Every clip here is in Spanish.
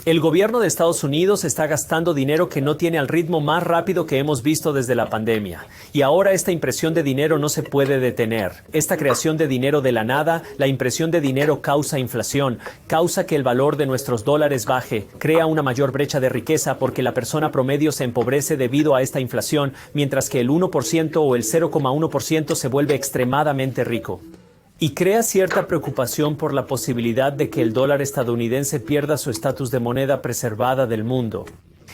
El gobierno de Estados Unidos está gastando dinero que no tiene al ritmo más rápido que hemos visto desde la pandemia. Y ahora esta impresión de dinero no se puede detener. Esta creación de dinero de la nada, la impresión de dinero causa inflación, causa que el valor de nuestros dólares baje, crea una mayor brecha de riqueza porque la persona promedio se empobrece debido a esta inflación, mientras que el 1% o el 0,1% se vuelve extremadamente rico. Y crea cierta preocupación por la posibilidad de que el dólar estadounidense pierda su estatus de moneda preservada del mundo.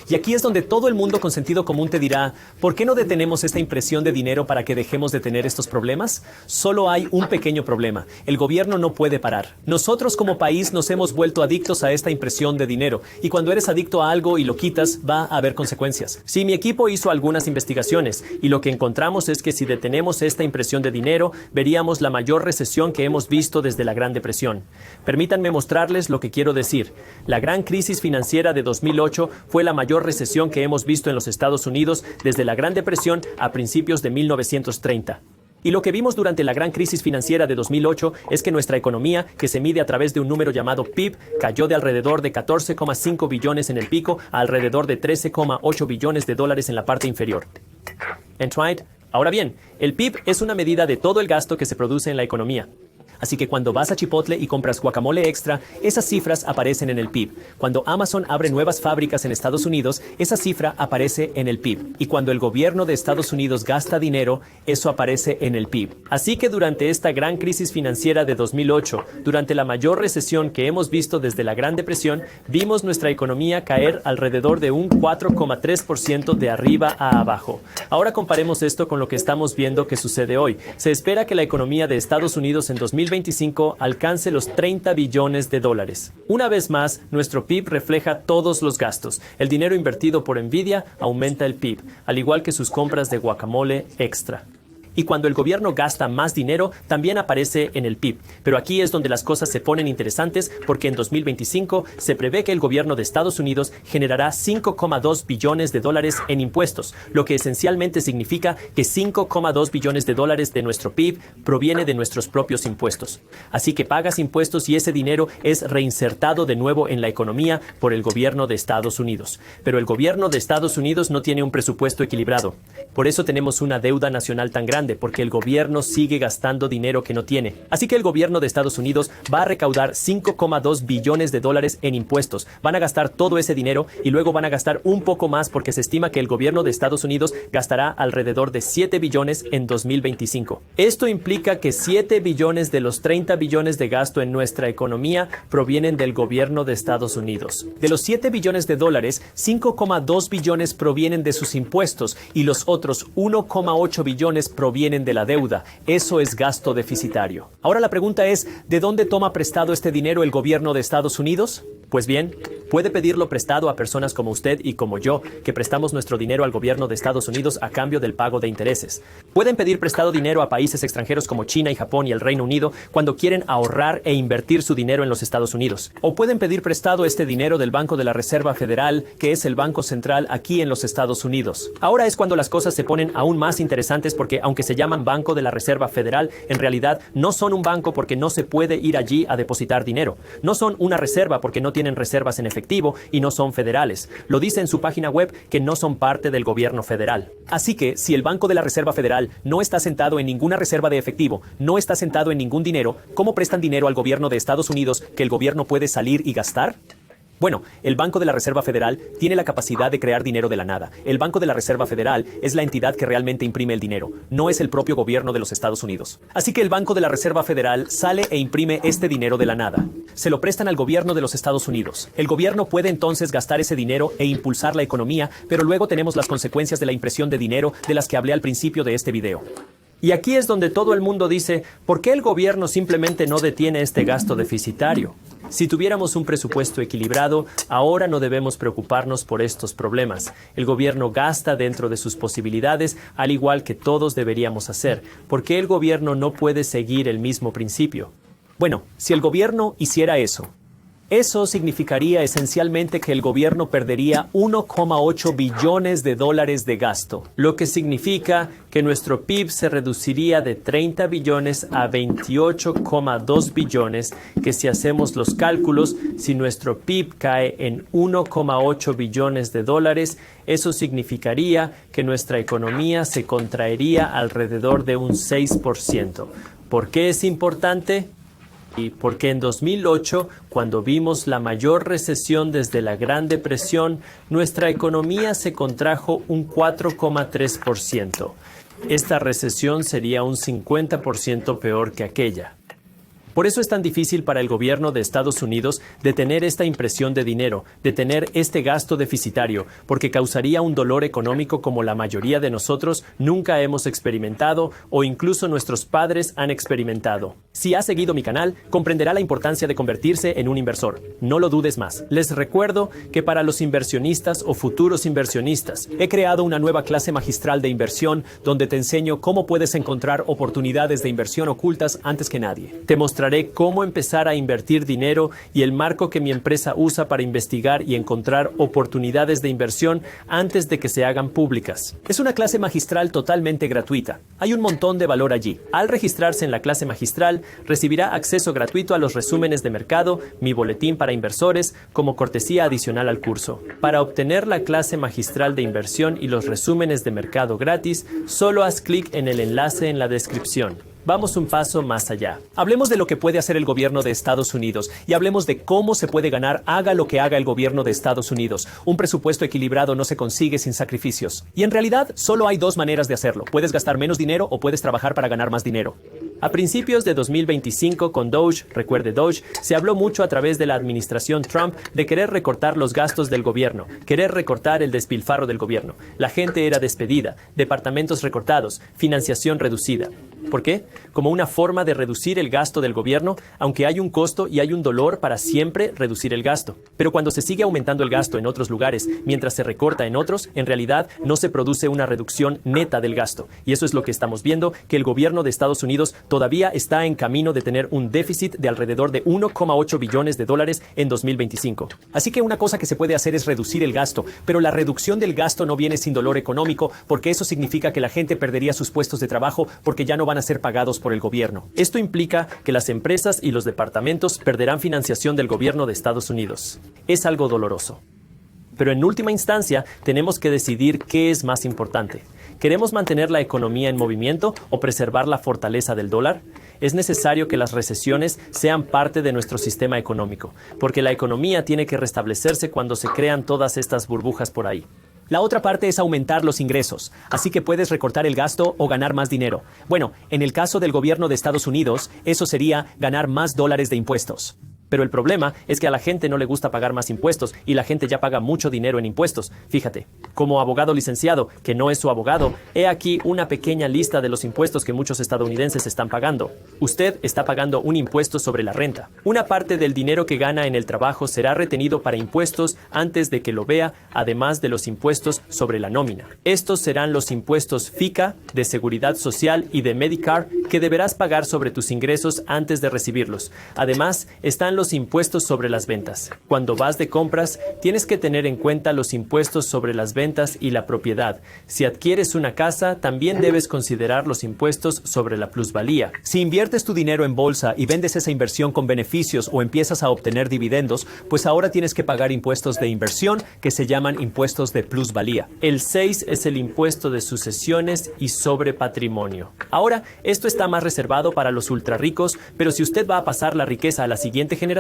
Y aquí es donde todo el mundo con sentido común te dirá, ¿por qué no detenemos esta impresión de dinero para que dejemos de tener estos problemas? Solo hay un pequeño problema. El gobierno no puede parar. Nosotros como país nos hemos vuelto adictos a esta impresión de dinero. Y cuando eres adicto a algo y lo quitas, va a haber consecuencias. Sí, mi equipo hizo algunas investigaciones y lo que encontramos es que si detenemos esta impresión de dinero, veríamos la mayor recesión que hemos visto desde la Gran Depresión. Permítanme mostrarles lo que quiero decir. La gran crisis financiera de 2008 fue la mayor recesión que hemos visto en los Estados Unidos desde la Gran Depresión a principios de 1930. Y lo que vimos durante la gran crisis financiera de 2008 es que nuestra economía, que se mide a través de un número llamado PIB, cayó de alrededor de 14,5 billones en el pico a alrededor de 13,8 billones de dólares en la parte inferior. Ahora bien, el PIB es una medida de todo el gasto que se produce en la economía. Así que cuando vas a Chipotle y compras guacamole extra, esas cifras aparecen en el PIB. Cuando Amazon abre nuevas fábricas en Estados Unidos, esa cifra aparece en el PIB. Y cuando el gobierno de Estados Unidos gasta dinero, eso aparece en el PIB. Así que durante esta gran crisis financiera de 2008, durante la mayor recesión que hemos visto desde la Gran Depresión, vimos nuestra economía caer alrededor de un 4,3% de arriba a abajo. Ahora comparemos esto con lo que estamos viendo que sucede hoy. Se espera que la economía de Estados Unidos en 2025 alcance los 30 billones de dólares. Una vez más, nuestro PIB refleja todos los gastos. El dinero invertido por Nvidia aumenta el PIB, al igual que sus compras de guacamole extra. Y cuando el gobierno gasta más dinero, también aparece en el PIB. Pero aquí es donde las cosas se ponen interesantes porque en 2025 se prevé que el gobierno de Estados Unidos generará 5,2 billones de dólares en impuestos, lo que esencialmente significa que 5,2 billones de dólares de nuestro PIB proviene de nuestros propios impuestos. Así que pagas impuestos y ese dinero es reinsertado de nuevo en la economía por el gobierno de Estados Unidos. Pero el gobierno de Estados Unidos no tiene un presupuesto equilibrado. Por eso tenemos una deuda nacional tan grande, porque el gobierno sigue gastando dinero que no tiene. Así que el gobierno de Estados Unidos va a recaudar 5,2 billones de dólares en impuestos. Van a gastar todo ese dinero y luego van a gastar un poco más porque se estima que el gobierno de Estados Unidos gastará alrededor de 7 billones en 2025. Esto implica que 7 billones de los 30 billones de gasto en nuestra economía provienen del gobierno de Estados Unidos. De los 7 billones de dólares, 5,2 billones provienen de sus impuestos y los otros 1,8 billones provienen de la deuda. Eso es gasto deficitario. Ahora la pregunta es, ¿de dónde toma prestado este dinero el gobierno de Estados Unidos? Pues bien, puede pedirlo prestado a personas como usted y como yo, que prestamos nuestro dinero al gobierno de Estados Unidos a cambio del pago de intereses. Pueden pedir prestado dinero a países extranjeros como China y Japón y el Reino Unido cuando quieren ahorrar e invertir su dinero en los Estados Unidos. O pueden pedir prestado este dinero del Banco de la Reserva Federal, que es el banco central aquí en los Estados Unidos. Ahora es cuando las cosas se ponen aún más interesantes porque aunque se llaman Banco de la Reserva Federal, en realidad no son un banco porque no se puede ir allí a depositar dinero. No son una reserva porque no tienen reservas en efectivo y no son federales. Lo dice en su página web que no son parte del gobierno federal. Así que, si el Banco de la Reserva Federal no está sentado en ninguna reserva de efectivo, no está sentado en ningún dinero, ¿cómo prestan dinero al gobierno de Estados Unidos que el gobierno puede salir y gastar? Bueno, el Banco de la Reserva Federal tiene la capacidad de crear dinero de la nada. El Banco de la Reserva Federal es la entidad que realmente imprime el dinero, no es el propio gobierno de los Estados Unidos. Así que el Banco de la Reserva Federal sale e imprime este dinero de la nada. Se lo prestan al gobierno de los Estados Unidos. El gobierno puede entonces gastar ese dinero e impulsar la economía, pero luego tenemos las consecuencias de la impresión de dinero de las que hablé al principio de este video. Y aquí es donde todo el mundo dice, ¿por qué el gobierno simplemente no detiene este gasto deficitario? Si tuviéramos un presupuesto equilibrado, ahora no debemos preocuparnos por estos problemas. El gobierno gasta dentro de sus posibilidades, al igual que todos deberíamos hacer. ¿Por qué el gobierno no puede seguir el mismo principio? Bueno, si el gobierno hiciera eso, Eso significaría esencialmente que el gobierno perdería 1,8 billones de dólares de gasto, lo que significa que nuestro PIB se reduciría de 30 billones a 28,2 billones, que si hacemos los cálculos, si nuestro PIB cae en 1,8 billones de dólares, eso significaría que nuestra economía se contraería alrededor de un 6%. ¿Por qué es importante? Y porque en 2008, cuando vimos la mayor recesión desde la Gran Depresión, nuestra economía se contrajo un 4,3%. Esta recesión sería un 50% peor que aquella. Por eso es tan difícil para el gobierno de Estados Unidos detener esta impresión de dinero, detener este gasto deficitario, porque causaría un dolor económico como la mayoría de nosotros nunca hemos experimentado o incluso nuestros padres han experimentado. Si ha seguido mi canal, comprenderá la importancia de convertirse en un inversor. No lo dudes más. Les recuerdo que para los inversionistas o futuros inversionistas, he creado una nueva clase magistral de inversión donde te enseño cómo puedes encontrar oportunidades de inversión ocultas antes que nadie. Te mostraré cómo empezar a invertir dinero y el marco que mi empresa usa para investigar y encontrar oportunidades de inversión antes de que se hagan públicas. Es una clase magistral totalmente gratuita. Hay un montón de valor allí. Al registrarse en la clase magistral, recibirá acceso gratuito a los resúmenes de mercado, mi boletín para inversores, como cortesía adicional al curso. Para obtener la clase magistral de inversión y los resúmenes de mercado gratis, solo haz clic en el enlace en la descripción. Vamos un paso más allá. Hablemos de lo que puede hacer el gobierno de Estados Unidos y hablemos de cómo se puede ganar haga lo que haga el gobierno de Estados Unidos. Un presupuesto equilibrado no se consigue sin sacrificios. Y en realidad solo hay dos maneras de hacerlo. Puedes gastar menos dinero o puedes trabajar para ganar más dinero. A principios de 2025 con Doge, recuerde Doge, se habló mucho a través de la administración Trump de querer recortar los gastos del gobierno, querer recortar el despilfarro del gobierno. La gente era despedida, departamentos recortados, financiación reducida. ¿Por qué? Como una forma de reducir el gasto del gobierno, aunque hay un costo y hay un dolor para siempre reducir el gasto. Pero cuando se sigue aumentando el gasto en otros lugares, mientras se recorta en otros, en realidad no se produce una reducción neta del gasto. Y eso es lo que estamos viendo, que el gobierno de Estados Unidos todavía está en camino de tener un déficit de alrededor de 1,8 billones de dólares en 2025. Así que una cosa que se puede hacer es reducir el gasto, pero la reducción del gasto no viene sin dolor económico, porque eso significa que la gente perdería sus puestos de trabajo porque ya no van a ser pagados por el gobierno. Esto implica que las empresas y los departamentos perderán financiación del gobierno de Estados Unidos. Es algo doloroso. Pero en última instancia, tenemos que decidir qué es más importante. ¿Queremos mantener la economía en movimiento o preservar la fortaleza del dólar? Es necesario que las recesiones sean parte de nuestro sistema económico, porque la economía tiene que restablecerse cuando se crean todas estas burbujas por ahí. La otra parte es aumentar los ingresos, así que puedes recortar el gasto o ganar más dinero. Bueno, en el caso del gobierno de Estados Unidos, eso sería ganar más dólares de impuestos. Pero el problema es que a la gente no le gusta pagar más impuestos y la gente ya paga mucho dinero en impuestos. Fíjate, como abogado licenciado, que no es su abogado, he aquí una pequeña lista de los impuestos que muchos estadounidenses están pagando. Usted está pagando un impuesto sobre la renta. Una parte del dinero que gana en el trabajo será retenido para impuestos antes de que lo vea, además de los impuestos sobre la nómina. Estos serán los impuestos FICA, de Seguridad Social y de Medicare que deberás pagar sobre tus ingresos antes de recibirlos. Además, están los impuestos sobre las ventas. Cuando vas de compras, tienes que tener en cuenta los impuestos sobre las ventas y la propiedad. Si adquieres una casa, también debes considerar los impuestos sobre la plusvalía. Si inviertes tu dinero en bolsa y vendes esa inversión con beneficios o empiezas a obtener dividendos, pues ahora tienes que pagar impuestos de inversión que se llaman impuestos de plusvalía. El 6 es el impuesto de sucesiones y sobre patrimonio. Ahora, esto está más reservado para los ultrarricos, pero si usted va a pasar la riqueza a la siguiente generación,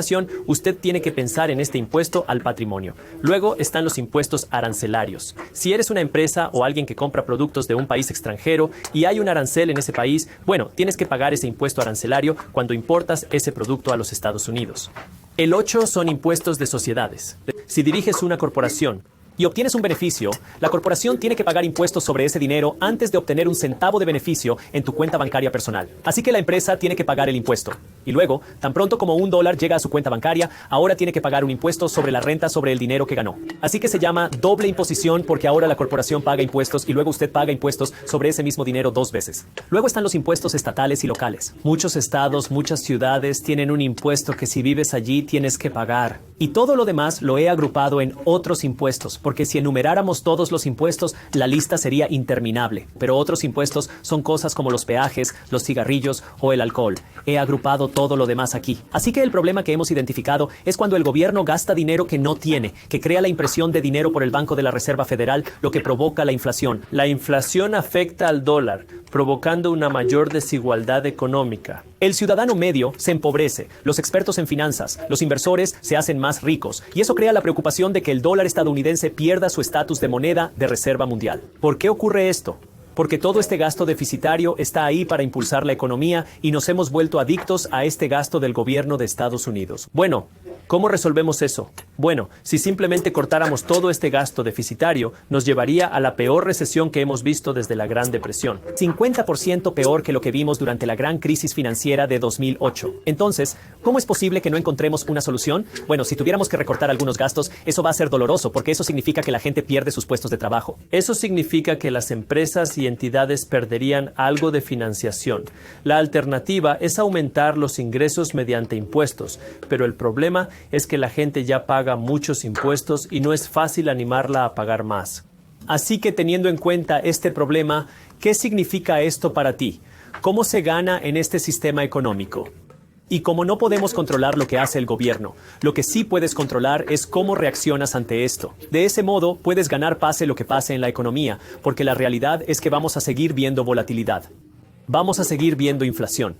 usted tiene que pensar en este impuesto al patrimonio. Luego están los impuestos arancelarios. Si eres una empresa o alguien que compra productos de un país extranjero y hay un arancel en ese país, bueno, tienes que pagar ese impuesto arancelario cuando importas ese producto a los Estados Unidos. El 8 son impuestos de sociedades. Si diriges una corporación y obtienes un beneficio, la corporación tiene que pagar impuestos sobre ese dinero antes de obtener un centavo de beneficio en tu cuenta bancaria personal. Así que la empresa tiene que pagar el impuesto. Y luego, tan pronto como $1 llega a su cuenta bancaria, ahora tiene que pagar un impuesto sobre la renta sobre el dinero que ganó. Así que se llama doble imposición porque ahora la corporación paga impuestos y luego usted paga impuestos sobre ese mismo dinero 2 veces. Luego están los impuestos estatales y locales. Muchos estados, muchas ciudades tienen un impuesto que si vives allí tienes que pagar. Y todo lo demás lo he agrupado en otros impuestos, porque si enumeráramos todos los impuestos, la lista sería interminable. Pero otros impuestos son cosas como los peajes, los cigarrillos o el alcohol. He agrupado todo lo demás aquí. Así que el problema que hemos identificado es cuando el gobierno gasta dinero que no tiene, que crea la impresión de dinero por el Banco de la Reserva Federal, lo que provoca la inflación. La inflación afecta al dólar, provocando una mayor desigualdad económica. El ciudadano medio se empobrece, los expertos en finanzas, los inversores se hacen más ricos, y eso crea la preocupación de que el dólar estadounidense pierda su estatus de moneda de reserva mundial. ¿Por qué ocurre esto? Porque todo este gasto deficitario está ahí para impulsar la economía y nos hemos vuelto adictos a este gasto del gobierno de Estados Unidos. Bueno, ¿cómo resolvemos eso? Bueno, si simplemente cortáramos todo este gasto deficitario, nos llevaría a la peor recesión que hemos visto desde la Gran Depresión. 50% peor que lo que vimos durante la gran crisis financiera de 2008. Entonces, ¿cómo es posible que no encontremos una solución? Bueno, si tuviéramos que recortar algunos gastos, eso va a ser doloroso porque eso significa que la gente pierde sus puestos de trabajo. Eso significa que las empresas y entidades perderían algo de financiación. La alternativa es aumentar los ingresos mediante impuestos, pero el problema es que la gente ya paga muchos impuestos y no es fácil animarla a pagar más. Así que teniendo en cuenta este problema, ¿qué significa esto para ti? ¿Cómo se gana en este sistema económico? Y como no podemos controlar lo que hace el gobierno, lo que sí puedes controlar es cómo reaccionas ante esto. De ese modo, puedes ganar pase lo que pase en la economía, porque la realidad es que vamos a seguir viendo volatilidad. Vamos a seguir viendo inflación.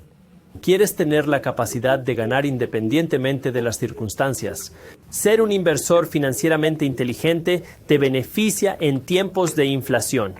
Quieres tener la capacidad de ganar independientemente de las circunstancias. Ser un inversor financieramente inteligente te beneficia en tiempos de inflación.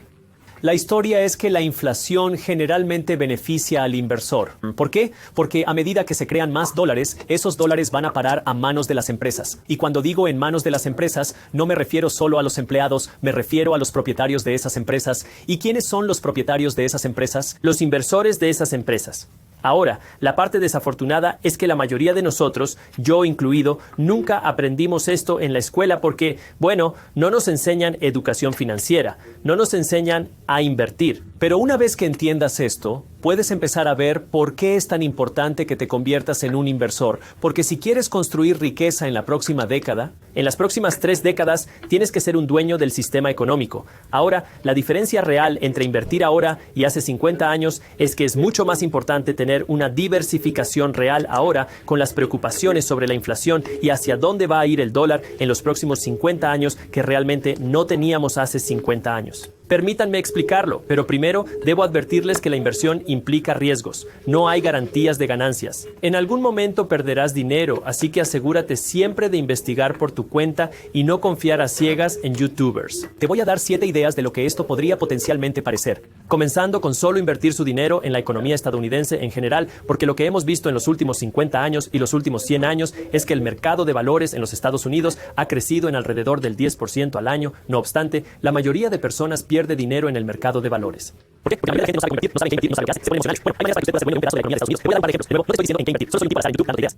La historia es que la inflación generalmente beneficia al inversor. ¿Por qué? Porque a medida que se crean más dólares, esos dólares van a parar a manos de las empresas. Y cuando digo en manos de las empresas, no me refiero solo a los empleados, me refiero a los propietarios de esas empresas. ¿Y quiénes son los propietarios de esas empresas? Los inversores de esas empresas. Ahora, la parte desafortunada es que la mayoría de nosotros, yo incluido, nunca aprendimos esto en la escuela porque, bueno, no nos enseñan educación financiera, no nos enseñan a invertir. Pero una vez que entiendas esto, puedes empezar a ver por qué es tan importante que te conviertas en un inversor. Porque si quieres construir riqueza en la próxima década, en las próximas 3 décadas tienes que ser un dueño del sistema económico. Ahora, la diferencia real entre invertir ahora y hace 50 años es que es mucho más importante tener una diversificación real ahora con las preocupaciones sobre la inflación y hacia dónde va a ir el dólar en los próximos 50 años que realmente no teníamos hace 50 años. Permítanme explicarlo, pero primero debo advertirles que la inversión implica riesgos. No hay garantías de ganancias. En algún momento perderás dinero, así que asegúrate siempre de investigar por tu cuenta y no confiar a ciegas en YouTubers. Te voy a dar 7 ideas de lo que esto podría potencialmente parecer. Comenzando con solo invertir su dinero en la economía estadounidense en general, porque lo que hemos visto en los últimos 50 años y los últimos 100 años es que el mercado de valores en los Estados Unidos ha crecido en alrededor del 10% al año. No obstante, la mayoría de personas pierde dinero en el mercado de valores. ¿Por qué? Porque la mayoría de la gente no sabe cómo invertir, no sabe qué invertir, no sabe qué hace, se pone emocional. Bueno, hay maneras para que usted pueda ser bueno en un pedazo de la economía de Estados Unidos. Te voy a dar un par de ejemplos. De nuevo, no estoy diciendo en qué invertir, solo soy un tipo para estar en YouTube dando ideas.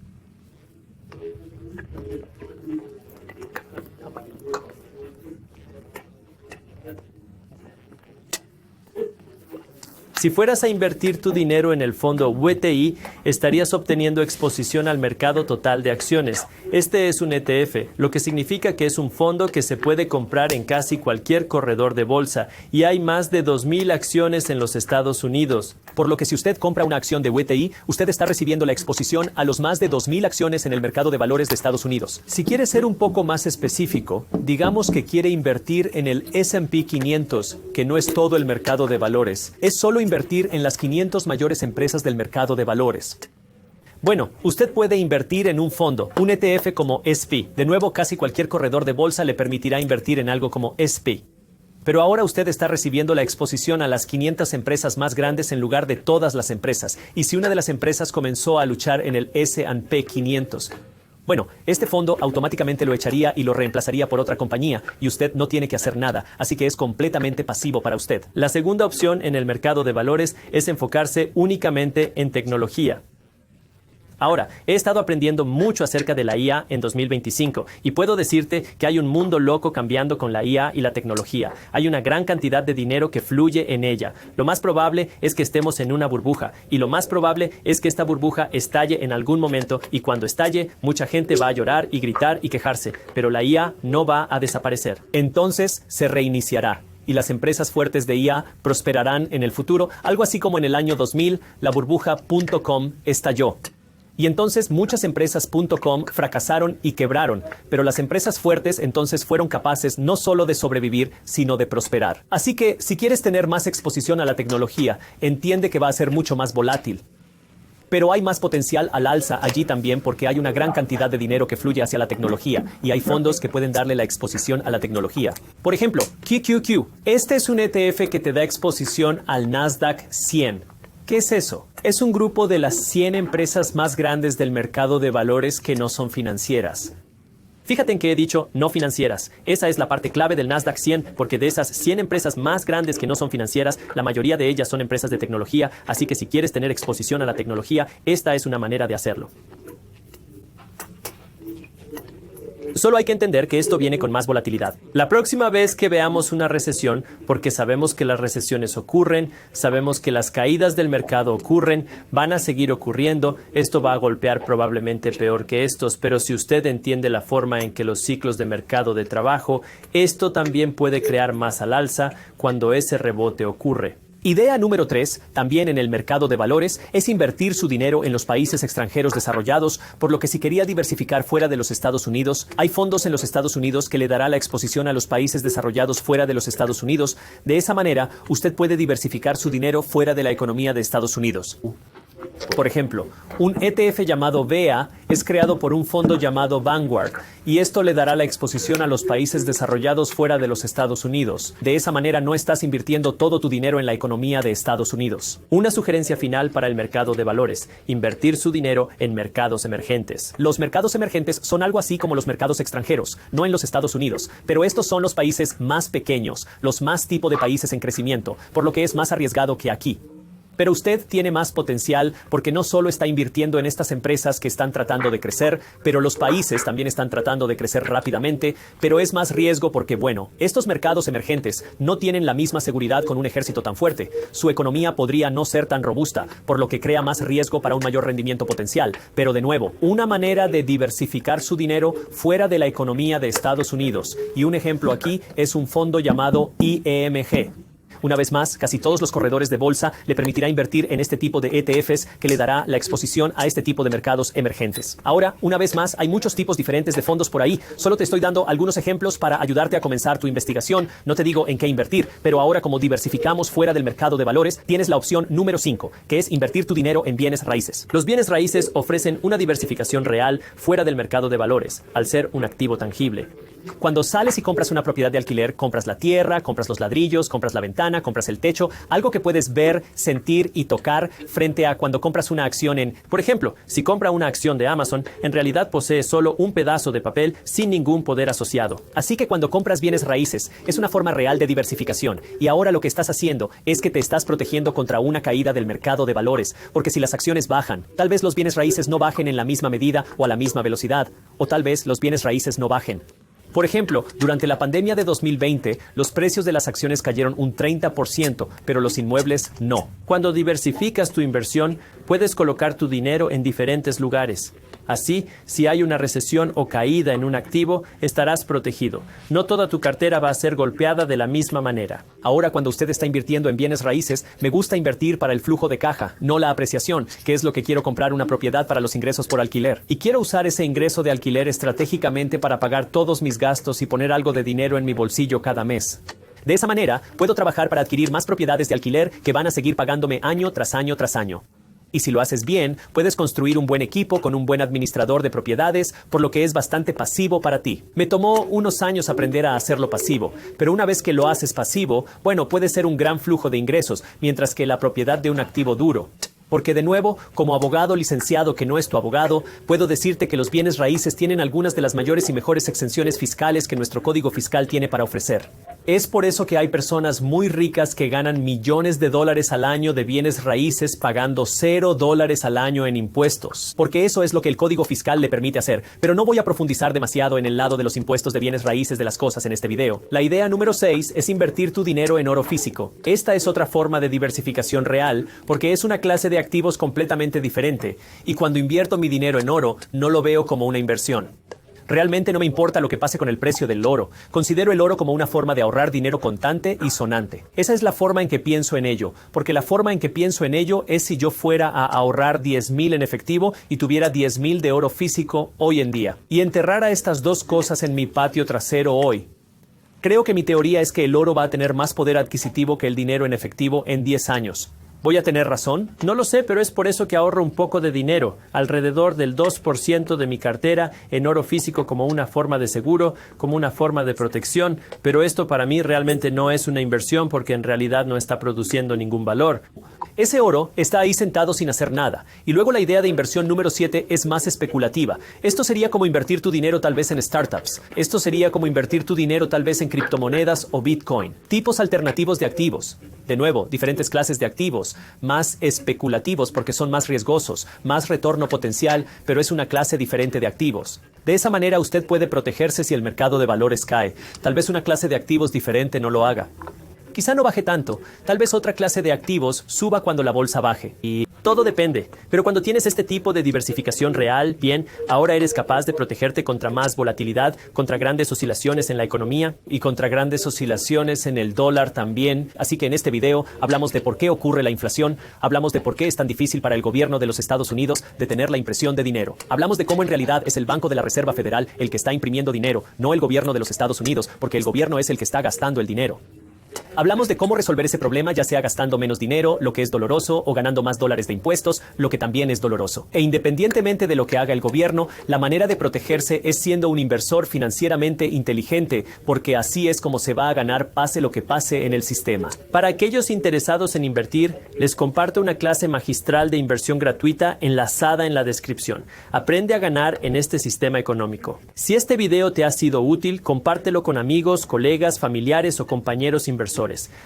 Si fueras a invertir tu dinero en el fondo WTI, estarías obteniendo exposición al mercado total de acciones. Este es un ETF, lo que significa que es un fondo que se puede comprar en casi cualquier corredor de bolsa y hay más de 2,000 acciones en los Estados Unidos. Por lo que si usted compra una acción de WTI, usted está recibiendo la exposición a los más de 2,000 acciones en el mercado de valores de Estados Unidos. Si quiere ser un poco más específico, digamos que quiere invertir en el S&P 500, que no es todo el mercado de valores. Es solo invertir en las 500 mayores empresas del mercado de valores. Bueno, usted puede invertir en un fondo, un ETF como SP. De nuevo, casi cualquier corredor de bolsa le permitirá invertir en algo como SP. Pero ahora usted está recibiendo la exposición a las 500 empresas más grandes en lugar de todas las empresas. Y si una de las empresas comenzó a luchar en el S&P 500, Bueno, este fondo automáticamente lo echaría y lo reemplazaría por otra compañía y usted no tiene que hacer nada, así que es completamente pasivo para usted. La segunda opción en el mercado de valores es enfocarse únicamente en tecnología. Ahora, he estado aprendiendo mucho acerca de la IA en 2025 y puedo decirte que hay un mundo loco cambiando con la IA y la tecnología. Hay una gran cantidad de dinero que fluye en ella. Lo más probable es que estemos en una burbuja y lo más probable es que esta burbuja estalle en algún momento y cuando estalle, mucha gente va a llorar y gritar y quejarse, pero la IA no va a desaparecer. Entonces, se reiniciará. Y las empresas fuertes de IA prosperarán en el futuro, algo así como en el año 2000, la burbuja .com estalló. Y entonces muchas empresas .com fracasaron y quebraron, pero las empresas fuertes entonces fueron capaces no solo de sobrevivir, sino de prosperar. Así que si quieres tener más exposición a la tecnología, entiende que va a ser mucho más volátil. Pero hay más potencial al alza allí también porque hay una gran cantidad de dinero que fluye hacia la tecnología y hay fondos que pueden darle la exposición a la tecnología. Por ejemplo, QQQ. Este es un ETF que te da exposición al Nasdaq 100. ¿Qué es eso? Es un grupo de las 100 empresas más grandes del mercado de valores que no son financieras. Fíjate en que he dicho no financieras. Esa es la parte clave del Nasdaq 100 porque de esas 100 empresas más grandes que no son financieras, la mayoría de ellas son empresas de tecnología, así que si quieres tener exposición a la tecnología, esta es una manera de hacerlo. Solo hay que entender que esto viene con más volatilidad. La próxima vez que veamos una recesión, porque sabemos que las recesiones ocurren, sabemos que las caídas del mercado ocurren, van a seguir ocurriendo, esto va a golpear probablemente peor que estos, pero si usted entiende la forma en que los ciclos de mercado de trabajo, esto también puede crear más al alza cuando ese rebote ocurre. Idea número 3, también en el mercado de valores, es invertir su dinero en los países extranjeros desarrollados, por lo que si quería diversificar fuera de los Estados Unidos, hay fondos en los Estados Unidos que le dará la exposición a los países desarrollados fuera de los Estados Unidos. De esa manera, usted puede diversificar su dinero fuera de la economía de Estados Unidos. Por ejemplo, un ETF llamado VEA es creado por un fondo llamado Vanguard y esto le dará la exposición a los países desarrollados fuera de los Estados Unidos. De esa manera no estás invirtiendo todo tu dinero en la economía de Estados Unidos. Una sugerencia final para el mercado de valores: invertir su dinero en mercados emergentes. Los mercados emergentes son algo así como los mercados extranjeros, no en los Estados Unidos, pero estos son los países más pequeños, los más tipo de países en crecimiento, por lo que es más arriesgado que aquí. Pero usted tiene más potencial porque no solo está invirtiendo en estas empresas que están tratando de crecer, pero los países también están tratando de crecer rápidamente, pero es más riesgo porque, bueno, estos mercados emergentes no tienen la misma seguridad con un ejército tan fuerte. Su economía podría no ser tan robusta, por lo que crea más riesgo para un mayor rendimiento potencial. Pero de nuevo, una manera de diversificar su dinero fuera de la economía de Estados Unidos. Y un ejemplo aquí es un fondo llamado IEMG. Una vez más, casi todos los corredores de bolsa le permitirá invertir en este tipo de ETFs que le dará la exposición a este tipo de mercados emergentes. Ahora, una vez más, hay muchos tipos diferentes de fondos por ahí. Solo te estoy dando algunos ejemplos para ayudarte a comenzar tu investigación. No te digo en qué invertir, pero ahora como diversificamos fuera del mercado de valores, tienes la opción número 5, que es invertir tu dinero en bienes raíces. Los bienes raíces ofrecen una diversificación real fuera del mercado de valores, al ser un activo tangible. Cuando sales y compras una propiedad de alquiler, compras la tierra, compras los ladrillos, compras la ventana, compras el techo, algo que puedes ver, sentir y tocar frente a cuando compras una acción en... Por ejemplo, si compra una acción de Amazon, en realidad posee solo un pedazo de papel sin ningún poder asociado. Así que cuando compras bienes raíces, es una forma real de diversificación. Y ahora lo que estás haciendo es que te estás protegiendo contra una caída del mercado de valores, porque si las acciones bajan, tal vez los bienes raíces no bajen en la misma medida o a la misma velocidad, o tal vez los bienes raíces no bajen. Por ejemplo, durante la pandemia de 2020, los precios de las acciones cayeron un 30%, pero los inmuebles no. Cuando diversificas tu inversión, puedes colocar tu dinero en diferentes lugares. Así, si hay una recesión o caída en un activo, estarás protegido. No toda tu cartera va a ser golpeada de la misma manera. Ahora, cuando usted está invirtiendo en bienes raíces, me gusta invertir para el flujo de caja, no la apreciación, que es lo que quiero comprar una propiedad para los ingresos por alquiler. Y quiero usar ese ingreso de alquiler estratégicamente para pagar todos mis gastos y poner algo de dinero en mi bolsillo cada mes. De esa manera, puedo trabajar para adquirir más propiedades de alquiler que van a seguir pagándome año tras año tras año. Y si lo haces bien, puedes construir un buen equipo con un buen administrador de propiedades, por lo que es bastante pasivo para ti. Me tomó unos años aprender a hacerlo pasivo, pero una vez que lo haces pasivo, bueno, puede ser un gran flujo de ingresos, mientras que la propiedad de un activo duro. Porque de nuevo, como abogado licenciado que no es tu abogado, puedo decirte que los bienes raíces tienen algunas de las mayores y mejores exenciones fiscales que nuestro código fiscal tiene para ofrecer. Es por eso que hay personas muy ricas que ganan millones de dólares al año de bienes raíces pagando $0 al año en impuestos. Porque eso es lo que el código fiscal le permite hacer. Pero no voy a profundizar demasiado en el lado de los impuestos de bienes raíces de las cosas en este video. La idea número 6 es invertir tu dinero en oro físico. Esta es otra forma de diversificación real porque es una clase de activos completamente diferente. Y cuando invierto mi dinero en oro, no lo veo como una inversión. Realmente no me importa lo que pase con el precio del oro. Considero el oro como una forma de ahorrar dinero contante y sonante. Esa es la forma en que pienso en ello, porque la forma en que pienso en ello es si yo fuera a ahorrar 10,000 en efectivo y tuviera 10,000 de oro físico hoy en día. Y enterrara estas dos cosas en mi patio trasero hoy. Creo que mi teoría es que el oro va a tener más poder adquisitivo que el dinero en efectivo en 10 años. ¿Voy a tener razón? No lo sé, pero es por eso que ahorro un poco de dinero, alrededor del 2% de mi cartera en oro físico como una forma de seguro, como una forma de protección, pero esto para mí realmente no es una inversión porque en realidad no está produciendo ningún valor. Ese oro está ahí sentado sin hacer nada. Y luego la idea de inversión número 7 es más especulativa. Esto sería como invertir tu dinero tal vez en startups. Esto sería como invertir tu dinero tal vez en criptomonedas o Bitcoin. Tipos alternativos de activos. De nuevo, diferentes clases de activos, más especulativos porque son más riesgosos, más retorno potencial, pero es una clase diferente de activos. De esa manera usted puede protegerse si el mercado de valores cae. Tal vez una clase de activos diferente no lo haga. Quizá no baje tanto, tal vez otra clase de activos suba cuando la bolsa baje. Y todo depende, pero cuando tienes este tipo de diversificación real, bien, ahora eres capaz de protegerte contra más volatilidad, contra grandes oscilaciones en la economía y contra grandes oscilaciones en el dólar también. Así que en este video hablamos de por qué ocurre la inflación, hablamos de por qué es tan difícil para el gobierno de los Estados Unidos detener la impresión de dinero. Hablamos de cómo en realidad es el Banco de la Reserva Federal el que está imprimiendo dinero, no el gobierno de los Estados Unidos, porque el gobierno es el que está gastando el dinero. Hablamos de cómo resolver ese problema, ya sea gastando menos dinero, lo que es doloroso, o ganando más dólares de impuestos, lo que también es doloroso. E independientemente de lo que haga el gobierno, la manera de protegerse es siendo un inversor financieramente inteligente, porque así es como se va a ganar pase lo que pase en el sistema. Para aquellos interesados en invertir, les comparto una clase magistral de inversión gratuita enlazada en la descripción. Aprende a ganar en este sistema económico. Si este video te ha sido útil, compártelo con amigos, colegas, familiares o compañeros inversores.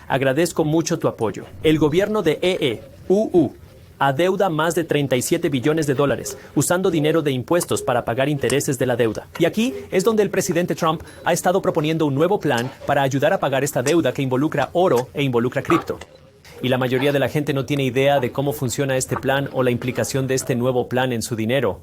Agradezco mucho tu apoyo. El gobierno de EEUU adeuda más de 37 billones de dólares, usando dinero de impuestos para pagar intereses de la deuda. Y aquí es donde el presidente Trump ha estado proponiendo un nuevo plan para ayudar a pagar esta deuda que involucra oro e involucra cripto. Y la mayoría de la gente no tiene idea de cómo funciona este plan o la implicación de este nuevo plan en su dinero.